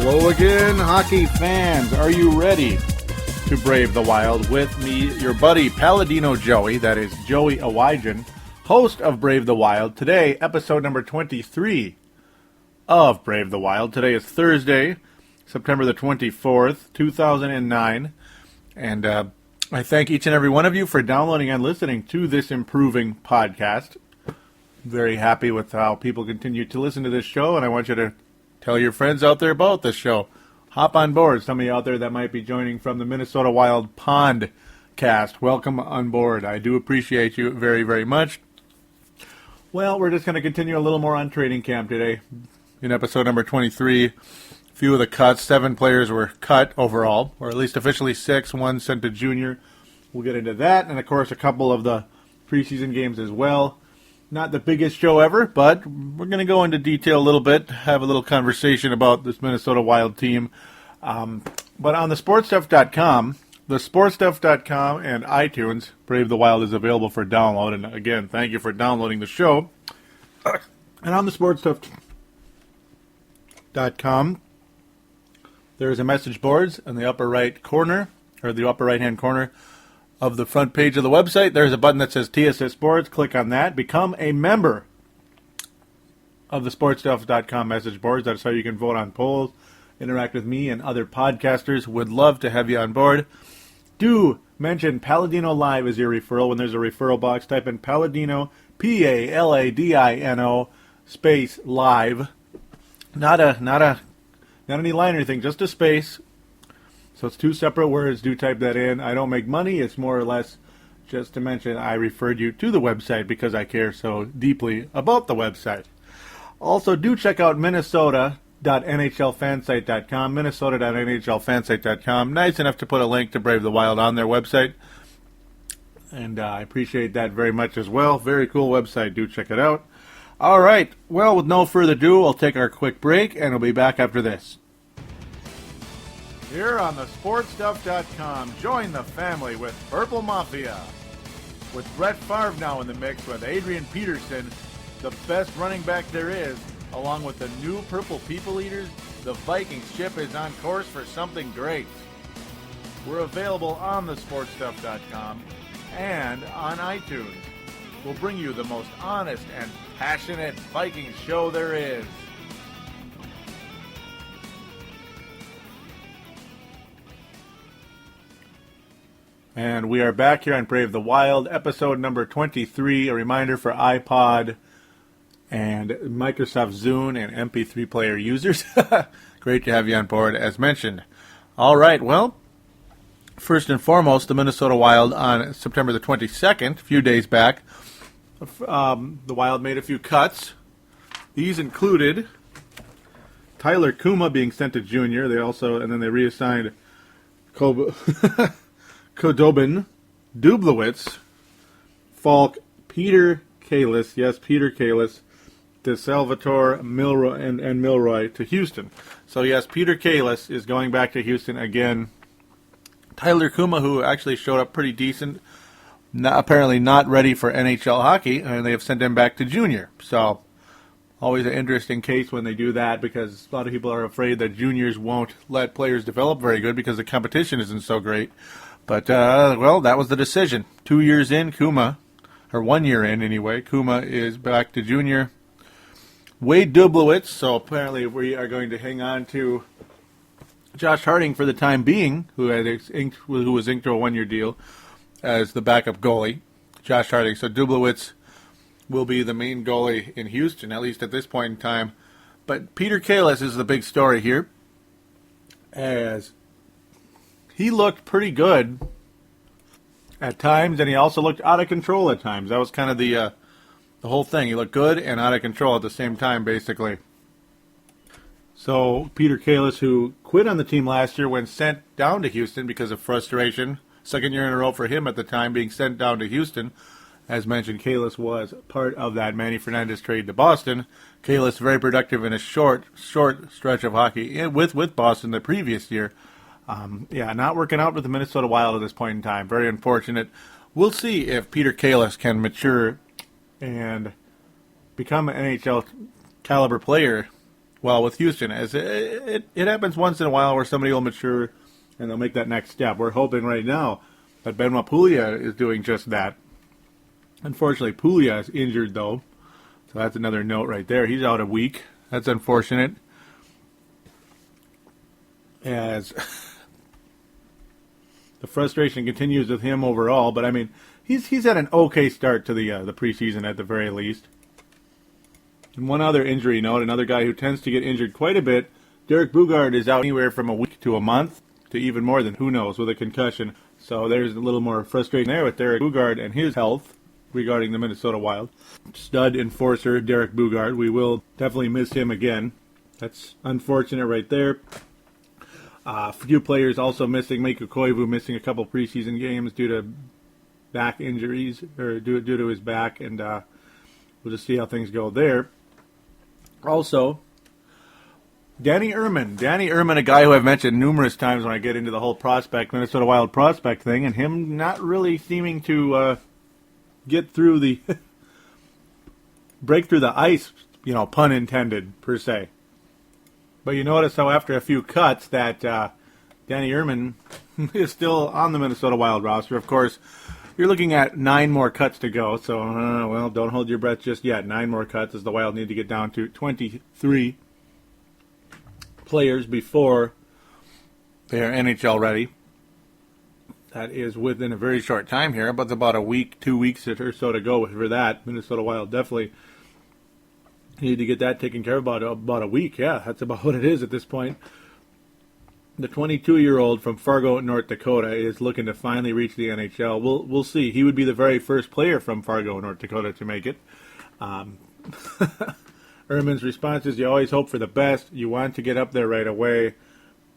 Hello again, hockey fans. Are you ready to brave the wild with me, your buddy Paladino Joey, that is Joey Awajan, host of Brave the Wild. Today, episode number 23 of Brave the Wild. Today is Thursday, September the 24th, 2009. And I thank each and every one of you for downloading and listening to this improving podcast. Very happy with how people continue to listen to this show, and I want you to tell your friends out there about this show. Hop on board. Some of you out there that might be joining from the Minnesota Wild Pondcast, welcome on board. I do appreciate you very, very much. Well, we're just going to continue a little more on training camp today. In episode number 23, a few of the cuts, 7 players were cut overall, or at least officially 6, 1 sent to junior. We'll get into that, and of course a couple of the preseason games as well. Not the biggest show ever, but we're going to go into detail a little bit, have a little conversation about this Minnesota Wild team. But on the sportstuff.com, and iTunes, Brave the Wild is available for download. And again, thank you for downloading the show. And on the sportstuff.com, there's a message boards in the upper right corner, or the upper right-hand corner of the front page of the website. There's a button that says TSS Sports. Click on that. Become a member of the sportstuff.com message boards. That's how you can vote on polls, interact with me and other podcasters. Would love to have you on board. Do mention Paladino Live as your referral. When there's a referral box, type in Paladino, Paladino, space live. Not any line or anything, just a space. So it's 2 separate words. Do type that in. I don't make money. It's more or less just to mention I referred you to the website because I care so deeply about the website. Also, do check out Minnesota.nhlfansite.com, Minnesota.nhlfansite.com. Nice enough to put a link to Brave the Wild on their website. And I appreciate that very much as well. Very cool website. Do check it out. All right. Well, with no further ado, we'll take our quick break, and we'll be back after this. Here on the sportstuff.com, join the family with Purple Mafia. With Brett Favre now in the mix with Adrian Peterson, the best running back there is, along with the new Purple People Eaters, the Vikings ship is on course for something great. We're available on the sportstuff.com and on iTunes. We'll bring you the most honest and passionate Vikings show there is. And we are back here on Brave the Wild, episode number 23. A reminder for iPod and Microsoft Zune and MP3 player users. Great to have you on board, as mentioned. All right, well, first and foremost, the Minnesota Wild on September the 22nd, a few days back, the Wild made a few cuts. These included Tyler Kuma being sent to junior. And then they reassigned Khudobin, Dublowitz, Falk, Petr Kalus, yes, Petr Kalus, DeSalvatore, Milroy, and Milroy to Houston. So, yes, Petr Kalus is going back to Houston again. Tyler Kuma, who actually showed up pretty decent, apparently not ready for NHL hockey, and they have sent him back to junior. So, always an interesting case when they do that, because a lot of people are afraid that juniors won't let players develop very good because the competition isn't so great. But, well, that was the decision. 2 years in, Kuma, or 1 year in anyway, Kuma is back to junior. Wade Dublowitz, so apparently we are going to hang on to Josh Harding for the time being, who was inked to a 1-year deal as the backup goalie. Josh Harding. So Dublowitz will be the main goalie in Houston, at least at this point in time. But Petr Kalus is the big story here, as he looked pretty good at times, and he also looked out of control at times. That was kind of the whole thing. He looked good and out of control at the same time, basically. So Petr Kalus, who quit on the team last year when sent down to Houston because of frustration, second year in a row for him at the time, being sent down to Houston. As mentioned, Kalus was part of that Manny Fernandez trade to Boston. Kalus very productive in a short stretch of hockey with Boston the previous year. Not working out with the Minnesota Wild at this point in time. Very unfortunate. We'll see if Petr Kalus can mature and become an NHL caliber player well with Houston, as it happens once in a while where somebody will mature and they'll make that next step. We're hoping right now that Benoit Pouliot is doing just that. Unfortunately, Pouliot is injured, though, so that's another note right there. He's out a week. That's unfortunate, as the frustration continues with him overall. But, I mean, he's had an okay start to the preseason at the very least. And one other injury note, another guy who tends to get injured quite a bit, Derek Boogaard is out anywhere from a week to a month to even more than who knows with a concussion. So there's a little more frustration there with Derek Boogaard and his health regarding the Minnesota Wild. Stud enforcer Derek Boogaard. We will definitely miss him again. That's unfortunate right there. A few players also missing. Mikko Koivu missing a couple preseason games due to back injuries, or due to his back, and we'll just see how things go there. Also, Danny Irmen. Danny Irmen, a guy who I've mentioned numerous times when I get into the whole Minnesota Wild prospect thing, and him not really seeming to get through the break through the ice, pun intended, per se. But you notice how after a few cuts that Danny Irmen is still on the Minnesota Wild roster. Of course, you're looking at 9 more cuts to go, so, don't hold your breath just yet. 9 more cuts as the Wild need to get down to 23 players before they are NHL ready. That is within a very short time here, but about a week, 2 weeks or so to go for that. Minnesota Wild definitely need to get that taken care of about a week. Yeah, that's about what it is at this point. The 22-year-old from Fargo, North Dakota, is looking to finally reach the NHL. We'll see. He would be the very first player from Fargo, North Dakota, to make it. Irmen's response is, you always hope for the best. You want to get up there right away.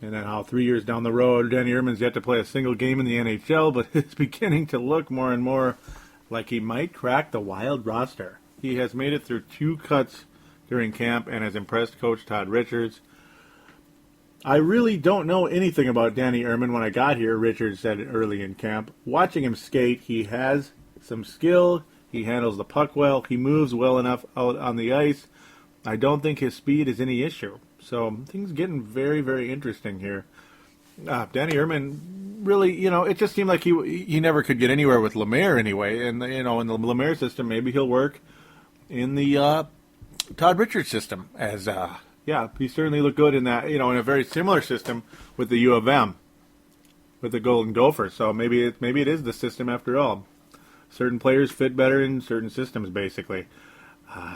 And then 3 years down the road, Danny Irmen's yet to play a single game in the NHL, but it's beginning to look more and more like he might crack the Wild roster. He has made it through 2 cuts during camp and has impressed Coach Todd Richards. I really don't know anything about Danny Irmen. When I got here, Richards said early in camp. Watching him skate, he has some skill. He handles the puck well. He moves well enough out on the ice. I don't think his speed is any issue. So things getting very, very interesting here. Danny Irmen, really, it just seemed like he never could get anywhere with Lemaire anyway. And, in the Lemaire system, maybe he'll work in the Todd Richards system. As, he certainly looked good in that, in a very similar system with the U of M, with the Golden Gophers. So maybe it is the system after all. Certain players fit better in certain systems, basically.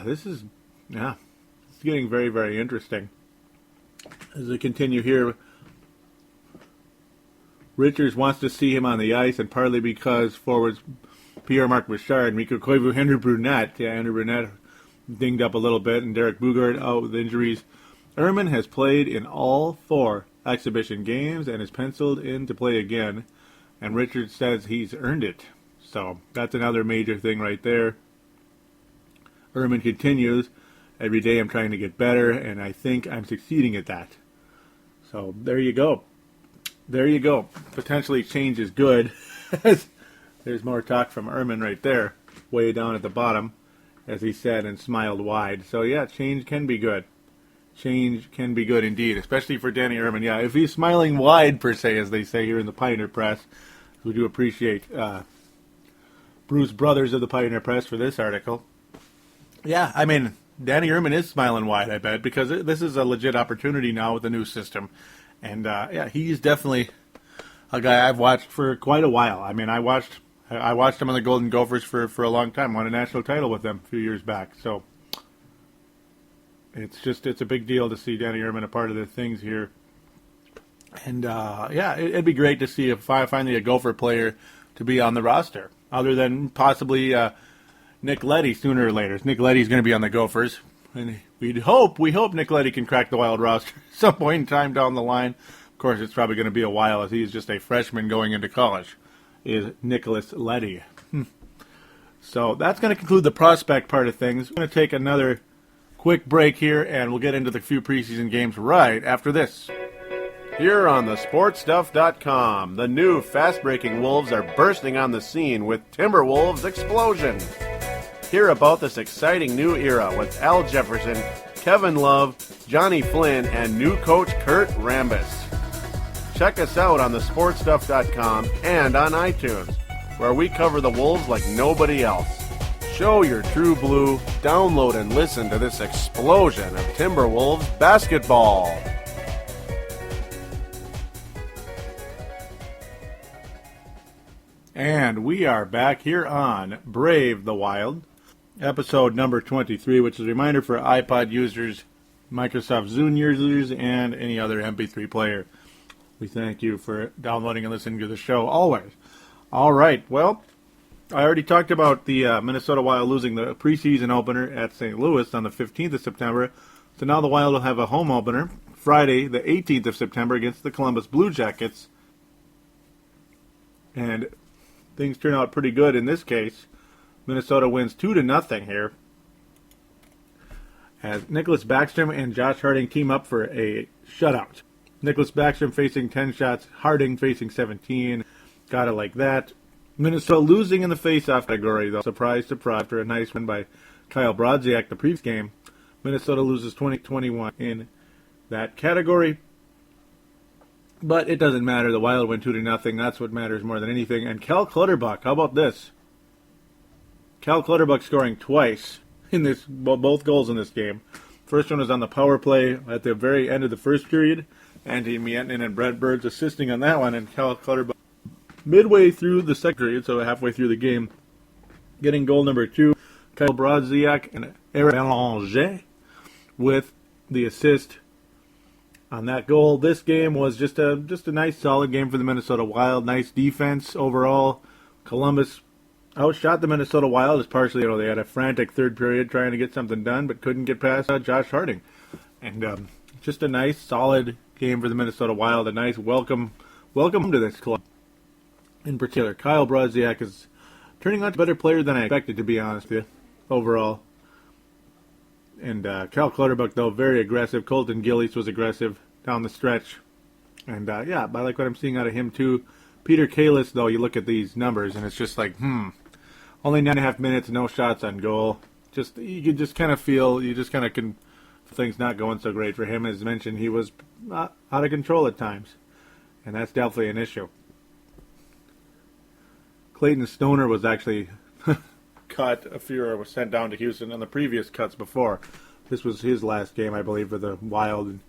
This is it's getting very, very interesting. As we continue here, Richards wants to see him on the ice, and partly because forwards Pierre-Marc Bouchard, Mikko Koivu, Henry Brunette. Yeah, Henry Brunette dinged up a little bit, and Derek Boogaard out with injuries. Irmen has played in all 4 exhibition games and is penciled in to play again, and Richards says he's earned it. So that's another major thing right there. Irmen continues, every day I'm trying to get better, and I think I'm succeeding at that. So there you go. There you go. Potentially change is good. There's more talk from Irmen right there, way down at the bottom, as he said, and smiled wide. So yeah, change can be good. Change can be good indeed, especially for Danny Irmen. Yeah, if he's smiling wide, per se, as they say here in the Pioneer Press, we do appreciate Bruce Brothers of the Pioneer Press for this article. Yeah, I mean, Danny Irmen is smiling wide, I bet, because this is a legit opportunity now with the new system. And, he's definitely a guy I've watched for quite a while. I mean, I watched him on the Golden Gophers for a long time, won a national title with them a few years back. So it's a big deal to see Danny Irmen a part of the things here. And, it'd be great to see finally a Gopher player to be on the roster, other than possibly Nick Leddy sooner or later. Nick Leddy's going to be on the Gophers, and we hope Nick Leddy can crack the Wild roster at some point in time down the line. Of course, it's probably going to be a while, as he's just a freshman going into college, is Nicholas Leddy. So that's going to conclude the prospect part of things. We're going to take another quick break here, and we'll get into the few preseason games right after this. Here on thesportstuff.com, the new fast-breaking Wolves are bursting on the scene with Timberwolves Explosion. Hear about this exciting new era with Al Jefferson, Kevin Love, Johnny Flynn, and new coach Kurt Rambis. Check us out on thesportstuff.com and on iTunes, where we cover the Wolves like nobody else. Show your true blue, download and listen to this explosion of Timberwolves basketball. And we are back here on Brave the Wild, episode number 23, which is a reminder for iPod users, Microsoft Zune users, and any other MP3 player. We thank you for downloading and listening to the show always. All right, well, I already talked about the Minnesota Wild losing the preseason opener at St. Louis on the 15th of September. So now the Wild will have a home opener Friday, the 18th of September against the Columbus Blue Jackets. And things turn out pretty good in this case. Minnesota wins 2-0 here, as Nicholas Backstrom and Josh Harding team up for a shutout. Nicholas Backstrom facing 10 shots, Harding facing 17. Got it like that. Minnesota losing in the face-off category, though. Surprise, surprise, after a nice win by Kyle Brodziak the previous game. Minnesota loses 20-21 in that category. But it doesn't matter. The Wild win 2-0. That's what matters more than anything. And Cal Clutterbuck, how about this? Cal Clutterbuck scoring twice in this, both goals in this game. First one was on the power play at the very end of the first period. Andy Miettinen and Brett Birds assisting on that one. And Cal Clutterbuck midway through the second period, so halfway through the game, getting goal number 2. Kyle Brodziak and Eric Belanger with the assist on that goal. This game was just a nice, solid game for the Minnesota Wild. Nice defense overall. Columbus outshot the Minnesota Wild. It's partially, they had a frantic third period trying to get something done, but couldn't get past Josh Harding. And just a nice, solid game for the Minnesota Wild. A nice welcome to this club. In particular, Kyle Brodziak is turning out a better player than I expected, to be honest with you, overall. And Cal Clutterbuck, though, very aggressive. Colton Gillies was aggressive down the stretch. And, I like what I'm seeing out of him, too. Petr Kalus, though, you look at these numbers, and it's just like, only 9.5 minutes, no shots on goal. You can just kind of feel, things not going so great for him. As mentioned, he was out of control at times. And that's definitely an issue. Clayton Stoner was actually cut. A few was sent down to Houston on the previous cuts before. This was his last game, I believe, for the Wild. And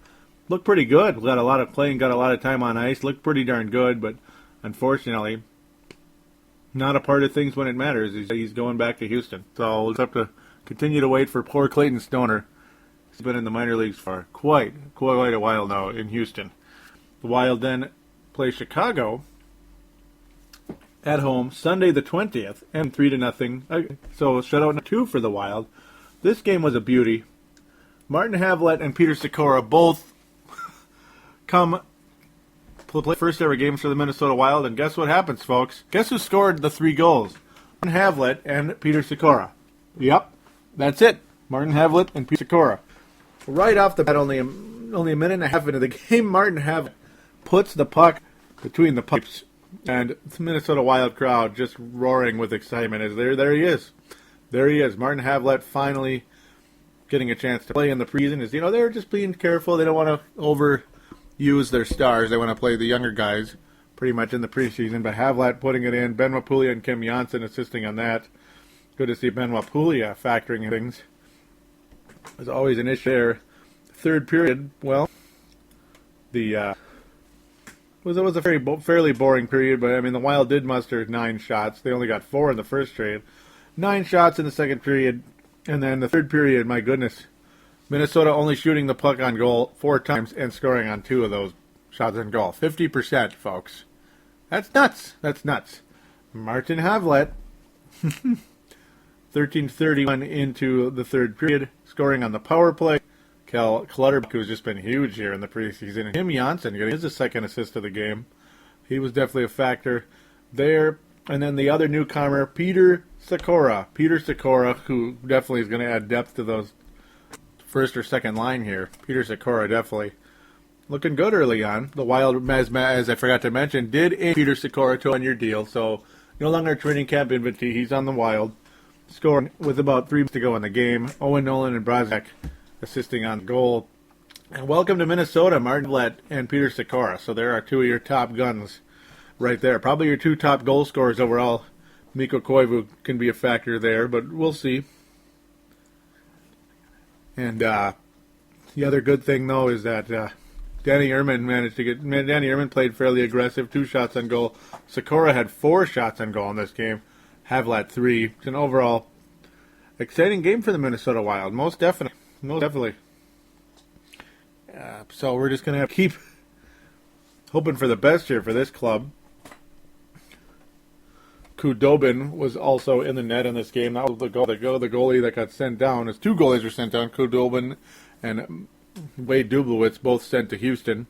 looked pretty good. Got a lot of playing, got a lot of time on ice. Looked pretty darn good, but unfortunately, not a part of things when it matters. He's going back to Houston. So we'll have to continue to wait for poor Clayton Stoner. He's been in the minor leagues for quite a while now in Houston. The Wild then play Chicago at home Sunday the 20th, and 3-0. So shutout number 2 for the Wild. This game was a beauty. Martin Havlat and Peter Sikora both come play first ever games for the Minnesota Wild, and guess what happens, folks? Guess who scored the 3 goals? Martin Havlat and Peter Sikora. Yep, that's it. Martin Havlat and Peter Sikora. Right off the bat, only a minute and a half into the game, Martin Havlat puts the puck between the pipes. And the Minnesota Wild crowd just roaring with excitement as there he is. There he is. Martin Havlat finally getting a chance to play in the preseason. They're just being careful. They don't want to overuse their stars. They want to play the younger guys pretty much in the preseason. But Havlat putting it in. Benoit Pouliot and Kim Janssen assisting on that. Good to see Benoit Pouliot factoring in things. There's always an issue there. Third period, well, it was a fairly boring period, but the Wild did muster 9 shots. They only got 4 in the first period. 9 shots in the second period, and then the third period, my goodness, Minnesota only shooting the puck on goal 4 times and scoring on 2 of those shots on goal. 50%, folks. That's nuts. That's nuts. Martin Havlat, 13:31 into the third period, scoring on the power play. Cal Clutterbuck, who's just been huge here in the preseason. And Kim Janssen getting his second assist of the game. He was definitely a factor there. And then the other newcomer, Peter Sikora. Peter Sikora, who definitely is going to add depth to those first or second line here. Peter Sikora definitely looking good early on. The Wild, as I forgot to mention, did in Peter Sikora to a 1-year deal. So no longer a training camp invitee. He's on the Wild. Scoring with about 3 minutes to go in the game. Owen Nolan and Brodziak assisting on goal. And welcome to Minnesota, Martin Vlett and Peter Sikora. So there are two of your top guns right there. Probably your two top goal scorers overall. Mikko Koivu can be a factor there, but we'll see. And the other good thing, though, is that Danny Irmen played fairly aggressive, 2 shots on goal. Sikora had 4 shots on goal in this game. Havlat 3. It's an overall exciting game for the Minnesota Wild, most definitely. So we're just going to have to keep hoping for the best here for this club. Khudobin was also in the net in this game. That was the goalie that got sent down. As 2 goalies were sent down, Khudobin and Wade Dublowitz both sent to Houston.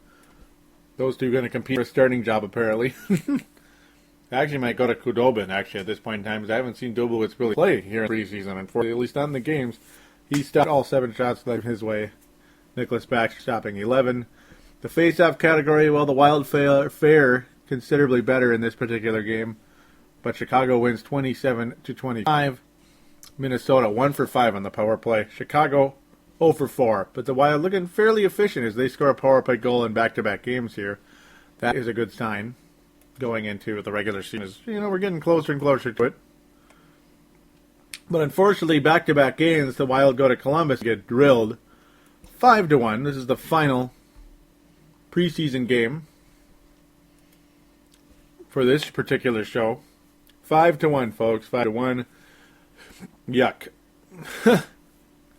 Those two are going to compete for a starting job, apparently. I actually might go to Khudobin, at this point in time, because I haven't seen Dublowitz really play here in preseason. Unfortunately, at least not in the games. He stopped all 7 shots his way. Nicholas Back stopping 11. The face-off category, well, the Wild fare considerably better in this particular game. But Chicago wins 27-25. Minnesota 1 for 5 on the power play. Chicago 0 for 4. But the Wild looking fairly efficient as they score a power play goal in back-to-back games here. That is a good sign going into the regular season. We're getting closer and closer to it. But unfortunately, back-to-back games, the Wild go to Columbus and get drilled 5-1. This is the final preseason game for this particular show. 5-1, folks. 5-1. Yuck.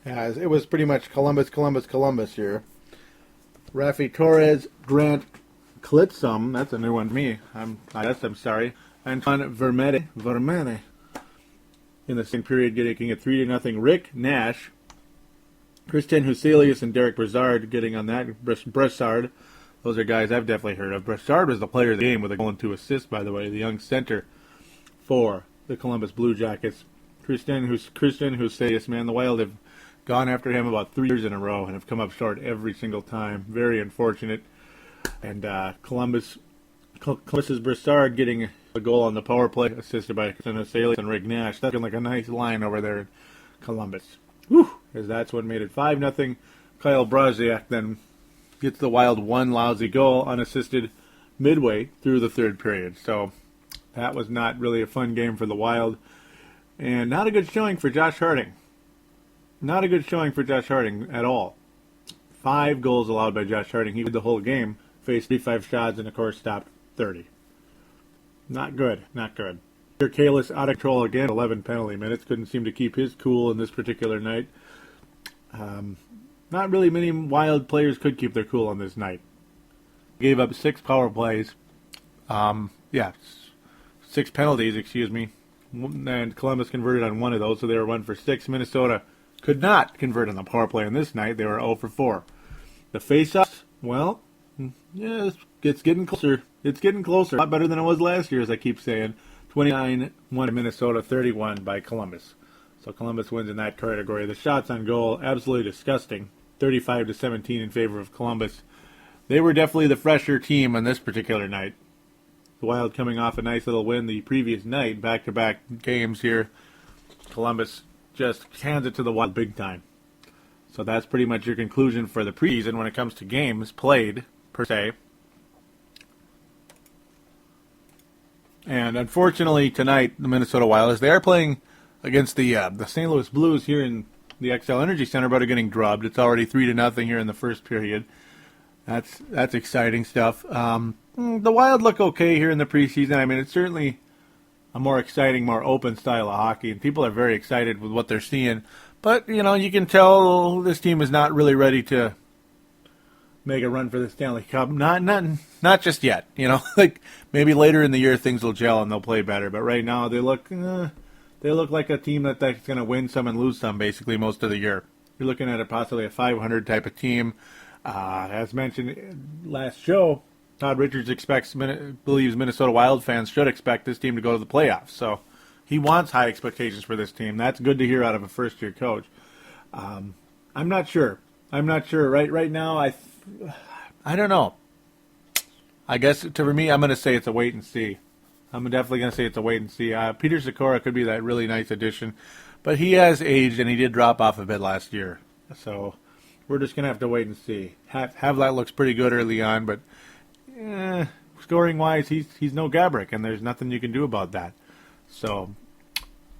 As it was pretty much Columbus here. Rafi Torres, Grant Klitzum, that's a new one to me. I'm sorry. Antoine Vermette. In the same period, getting a 3-0. Rick Nash, Christian Huselius, and Derek Brassard getting on that. Brassard, those are guys I've definitely heard of. Brassard was the player of the game with a goal and 2 assists, by the way, the young center for the Columbus Blue Jackets. Christian Huselius, man, the Wild have gone after him about 3 years in a row and have come up short every single time. Very unfortunate. And Columbus's Brassard getting a goal on the power play, assisted by Christian Huselius and Rick Nash. That's like a nice line over there in Columbus. Whew, as that's what made it 5-0. Kyle Broziak then gets the Wild 1 lousy goal unassisted midway through the third period. So that was not really a fun game for the Wild. And not a good showing for Josh Harding. Not a good showing for Josh Harding at all. 5 goals allowed by Josh Harding. He did the whole game, faced 35 shots, and of course stopped 30. Not good. Peter Kalus out of control again, 11 penalty minutes. Couldn't seem to keep his cool in this particular night. Not really many Wild players could keep their cool on this night. Gave up 6 power plays. 6 penalties, and Columbus converted on 1 of those, so they were 1 for 6. Minnesota could not convert on the power play on this night. They were 0 for 4. The face-offs, well, yeah, it's getting closer. It's getting closer. A lot better than it was last year, as I keep saying. 29-1 Minnesota, 31 by Columbus. So Columbus wins in that category. The shots on goal, absolutely disgusting. 35-17 in favor of Columbus. They were definitely the fresher team on this particular night. The Wild coming off a nice little win the previous night, back-to-back games here. Columbus just hands it to the Wild big time. So that's pretty much your conclusion for the preseason when it comes to games played, per se. And unfortunately tonight, the Minnesota Wild, as they are playing against the St. Louis Blues here in the XL Energy Center, but are getting drubbed. It's already 3-0 here in the first period. That's exciting stuff. The Wild look okay here in the preseason. I mean, it's certainly a more exciting, more open style of hockey, and people are very excited with what they're seeing. But, you can tell this team is not really ready to make a run for the Stanley Cup. Not just yet. Like maybe later in the year things will gel and they'll play better. But right now they look like a team that's going to win some and lose some basically most of the year. You're looking at possibly a 500 type of team. As mentioned last show, Todd Richards believes Minnesota Wild fans should expect this team to go to the playoffs. So he wants high expectations for this team. That's good to hear out of a first-year coach. I'm not sure. Right now, I don't know. I guess for me, I'm going to say it's a wait and see. I'm definitely going to say it's a wait and see. Peter Sikora could be that really nice addition, but he has aged and he did drop off a bit last year. So we're just going to have to wait and see. Havlat looks pretty good early on, but scoring-wise, he's no Gabrick, and there's nothing you can do about that. So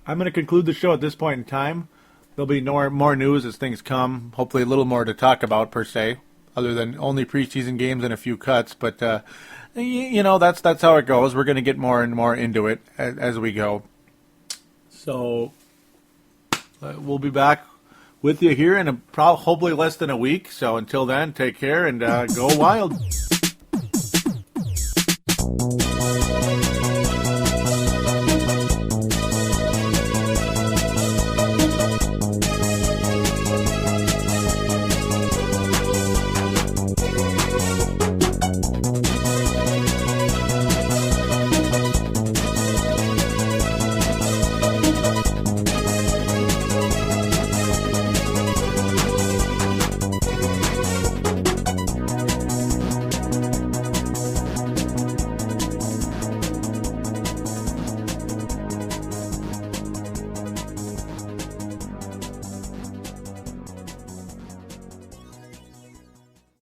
I'm going to conclude the show at this point in time. There'll be more news as things come. Hopefully a little more to talk about, per se, other than only preseason games and a few cuts. But, that's how it goes. We're going to get more and more into it as we go. So we'll be back with you here in hopefully less than a week. So until then, take care and go Wild.